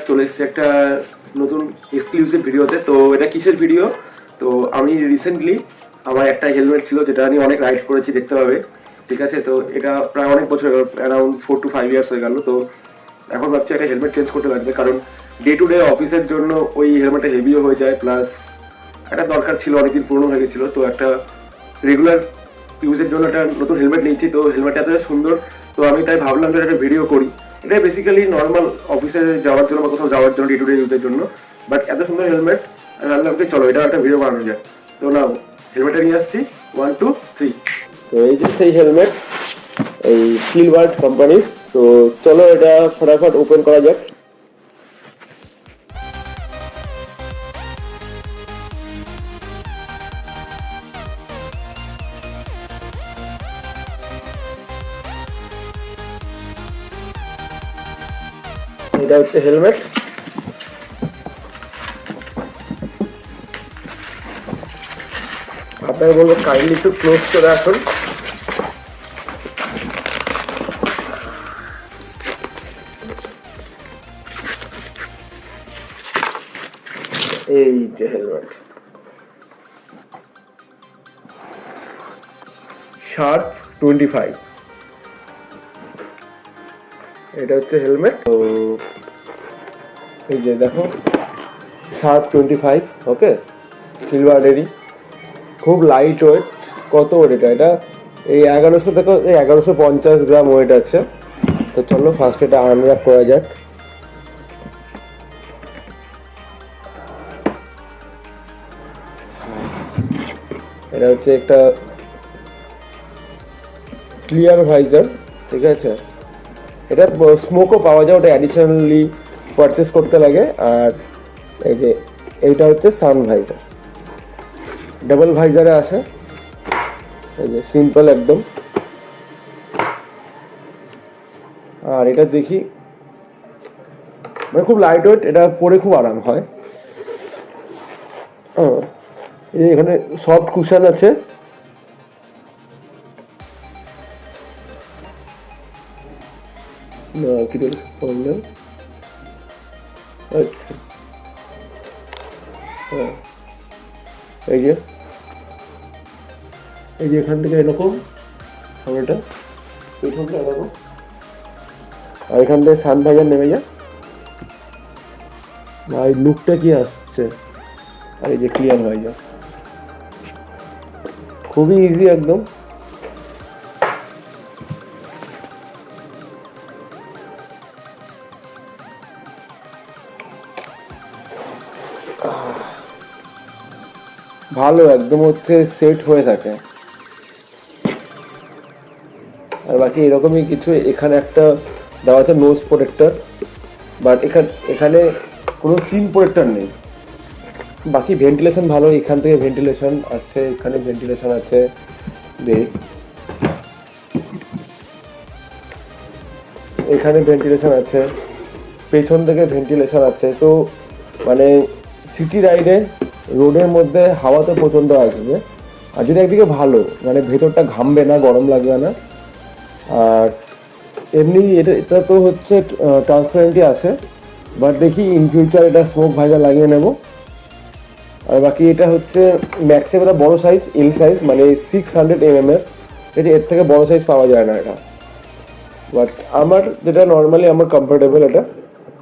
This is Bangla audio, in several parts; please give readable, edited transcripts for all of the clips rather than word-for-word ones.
চলে এসেছে একটা নতুন এক্সক্লুসিভ ভিডিওতে। তো এটা কিসের ভিডিও? তো আমি রিসেন্টলি আমার একটা হেলমেট ছিল যেটা আমি অনেক রাইড করেছি, দেখতে পাবে, ঠিক আছে। তো এটা প্রায় অনেক বছর, অ্যারাউন্ড 4 to 5 ইয়ার্স হয়ে গেল। তো এখন ভাবছি একটা হেলমেট চেঞ্জ করতে লাগবে, কারণ ডে টু ডে অফিসের জন্য ওই হেলমেটটা হেভিও হয়ে যায়, প্লাস একটা দরকার ছিল, অনেকদিন পুরনো হয়ে গেছিলো। তো একটা রেগুলার ইউজের জন্য একটা নতুন হেলমেট নিয়েছি। তো হেলমেটটা এত সুন্দর, তো আমি তাই ভাবলাম যে একটা ভিডিও করি। এটা বেসিক্যালি নর্মাল অফিসে যাওয়ার জন্য বা কোথাও যাওয়ার জন্য, ডে টু ডে ইউজের জন্য। বাট এত সুন্দর হেলমেট, আমি ভাবলাম কি চলো এটা একটা ভিডিও বানানো যায়। তো নাও হেলমেটটা নিয়ে আসছি, 1 2 3। তো এই যে সেই হেলমেট, এই স্টিল ওয়ার্ড কোম্পানির। তো চলো এটা ফটাফট ওপেন করা যাক। এটা হচ্ছে হেলমেট। আপনাকে বলবো কাইন্ডলি একটু ক্লোজ করে আসুন। এই যে হেলমেট, শার্প 25, এটা হচ্ছে হেলমেট। তো এই যে দেখো, শার্প 25, ওকে, সিলভারেরই, খুব লাইট ওয়েট। কত ওয়েট এটা? এটা এই 1100 থেকে 1150 গ্রাম ওয়েট আছে। তো চলো ফার্স্ট এটা আনর্যাপ করা যাক। এটা হচ্ছে একটা ক্লিয়ার ভাইজার, ঠিক আছে। এটা স্মোকও পাওয়া যায়, ওটা অ্যাডিশনালি পারচেস করতে লাগে। আর এই যে এইটা হচ্ছে সান ভাইজার, ডাবল ভাইজারে আসে। এই যে সিম্পল একদম। আর এটা দেখি, মানে খুব লাইট ওয়েট, এটা পরে খুব আরাম হয়। এই এখানে সফট কুশন আছে। কি বললাম? আচ্ছা, হ্যাঁ, এই যে এখান থেকে এরকম সামনেটা, পেছনটা এরকম, আর এখান থেকে সান ভাইজার নেমে যায়। ভাই লুকটা কি আসছে! আর এই যে ক্লিয়ার ভাইজার, খুবই ইজি একদম। ভালো একদম হচ্ছে সেট হয়ে থাকে। আর বাকি এরকমই কিছু, এখানে একটা দেওয়া আছে নোজ প্রোটেক্টর, বাট এখানে কোনো চিন প্রোটেক্টর নেই। বাকি ভেন্টিলেশন ভালো, এখান থেকে ভেন্টিলেশন আছে, এখানে ভেন্টিলেশন আছে, এখানে ভেন্টিলেশন আছে, পেছন থেকে ভেন্টিলেশন আছে। তো মানে সিটি রাইডে রোডের মধ্যে হাওয়া তো প্রচণ্ড আসবে, আর যদি একদিকে ভালো, মানে ভেতরটা ঘামবে না, গরম লাগবে না। আর এমনি এটা তো হচ্ছে ট্রান্সপারেন্টই আছে, বাট দেখি ইন ফিউচার এটা স্মোক ভাইজার লাগিয়ে নেব। আর বাকি এটা হচ্ছে ম্যাক্সিমাম এটা বড়ো সাইজ, এল সাইজ, মানে 600 mm এর। এর থেকে বড়ো সাইজ পাওয়া যায় না এটা। বাট আমার যেটা নর্মালি আমার কমফোর্টেবল এটা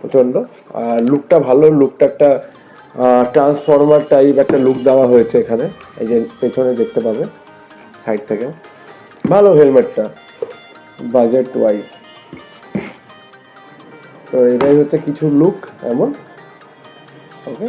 প্রচণ্ড। আর লুকটা ভালো, লুকটা একটা ট্রান্সফরমার টাইপ একটা লুক দেওয়া হয়েছে এখানে। এই যে পেছনে দেখতে পাবে সাইড থেকে, ভালো হেলমেটটা বাজেট ওয়াইজ। তো এটাই হচ্ছে কিছু লুক এমন, ওকে।